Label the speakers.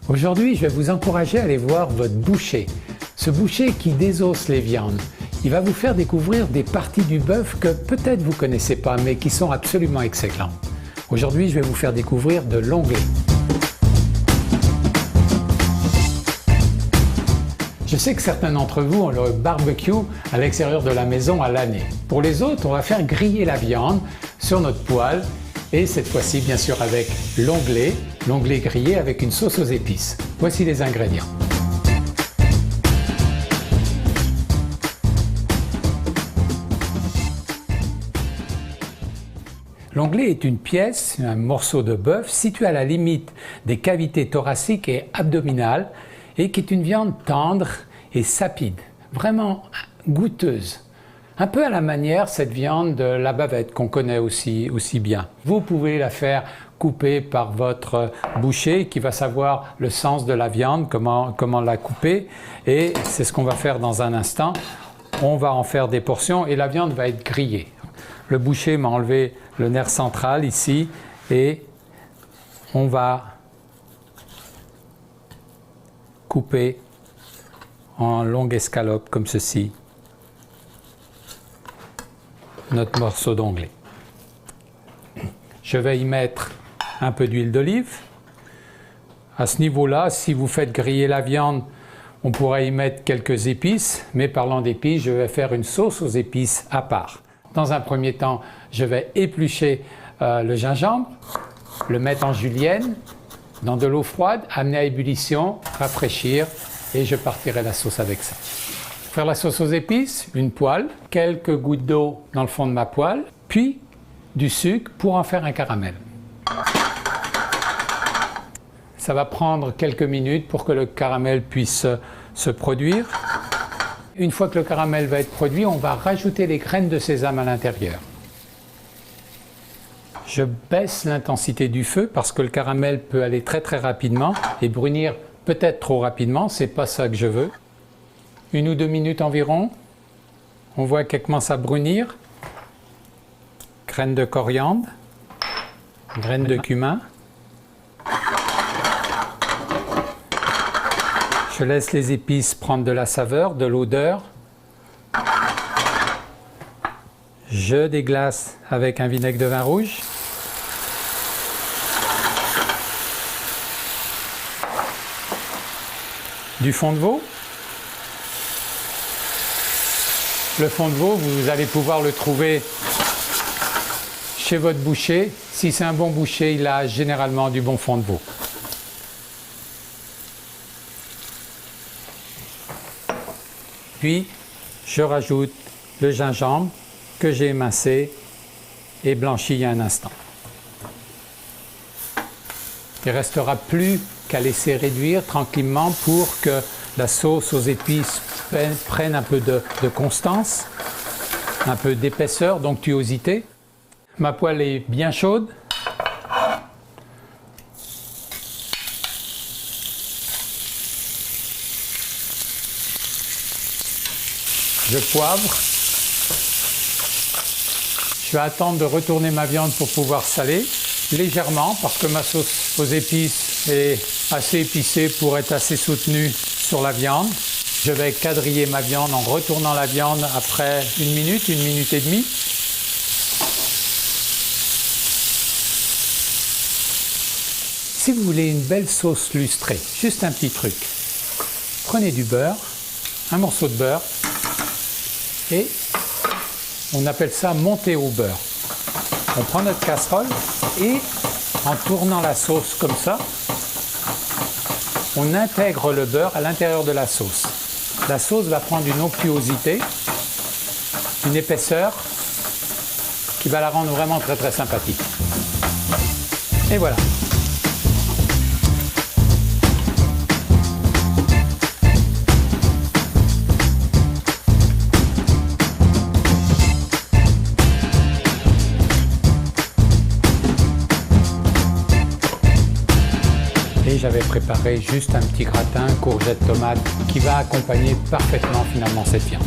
Speaker 1: Aujourd'hui, je vais vous encourager à aller voir votre boucher. Ce boucher qui désosse les viandes. Il va vous faire découvrir des parties du bœuf que peut-être vous ne connaissez pas, mais qui sont absolument excellentes. Aujourd'hui, je vais vous faire découvrir de l'onglet. Je sais que certains d'entre vous ont le barbecue à l'extérieur de la maison à l'année. Pour les autres, on va faire griller la viande sur notre poêle et cette fois-ci, bien sûr, avec l'onglet grillé avec une sauce aux épices. Voici les ingrédients. L'onglet est une pièce, un morceau de bœuf situé à la limite des cavités thoraciques et abdominales et qui est une viande tendre et sapide, vraiment goûteuse. Un peu à la manière cette viande de la bavette qu'on connaît aussi bien. Vous pouvez la faire couper par votre boucher qui va savoir le sens de la viande, comment la couper, et c'est ce qu'on va faire dans un instant. On va en faire des portions et la viande va être grillée. Le boucher m'a enlevé le nerf central ici et on va couper en longue escalope comme ceci notre morceau d'onglet. Je vais y mettre un peu d'huile d'olive. À ce niveau-là, si vous faites griller la viande, on pourrait y mettre quelques épices, mais parlant d'épices, je vais faire une sauce aux épices à part. Dans un premier temps, je vais éplucher le gingembre, le mettre en julienne, dans de l'eau froide, amener à ébullition, rafraîchir et je partirai la sauce avec ça. Pour faire la sauce aux épices, une poêle, quelques gouttes d'eau dans le fond de ma poêle, puis du sucre pour en faire un caramel. Ça va prendre quelques minutes pour que le caramel puisse se produire. Une fois que le caramel va être produit, on va rajouter les graines de sésame à l'intérieur. Je baisse l'intensité du feu parce que le caramel peut aller très rapidement et brunir peut-être trop rapidement, c'est pas ça que je veux. 1 ou 2 minutes environ, on voit qu'elle commence à brunir. Graines de coriandre, graines de cumin. Je laisse les épices prendre de la saveur, de l'odeur. Je déglace avec un vinaigre de vin rouge. Du fond de veau. Le fond de veau, vous allez pouvoir le trouver chez votre boucher. Si c'est un bon boucher, il a généralement du bon fond de veau. Puis, je rajoute le gingembre que j'ai émincé et blanchi il y a un instant. Il ne restera plus qu'à laisser réduire tranquillement pour que la sauce aux épices prenne un peu de constance, un peu d'épaisseur, d'onctuosité. Ma poêle est bien chaude. Je poivre. Je vais attendre de retourner ma viande pour pouvoir saler légèrement parce que ma sauce aux épices est assez épicée pour être assez soutenue sur la viande. Je vais quadriller ma viande en retournant la viande après 1 minute et demie. Si vous voulez une belle sauce lustrée, juste un petit truc. Prenez du beurre, un morceau de beurre, et on appelle ça monter au beurre. On prend notre casserole et en tournant la sauce comme ça, on intègre le beurre à l'intérieur de la sauce. La sauce va prendre une onctuosité, une épaisseur qui va la rendre vraiment très sympathique. Et voilà. Et j'avais préparé juste un petit gratin, courgettes, tomates, qui va accompagner parfaitement finalement cette viande.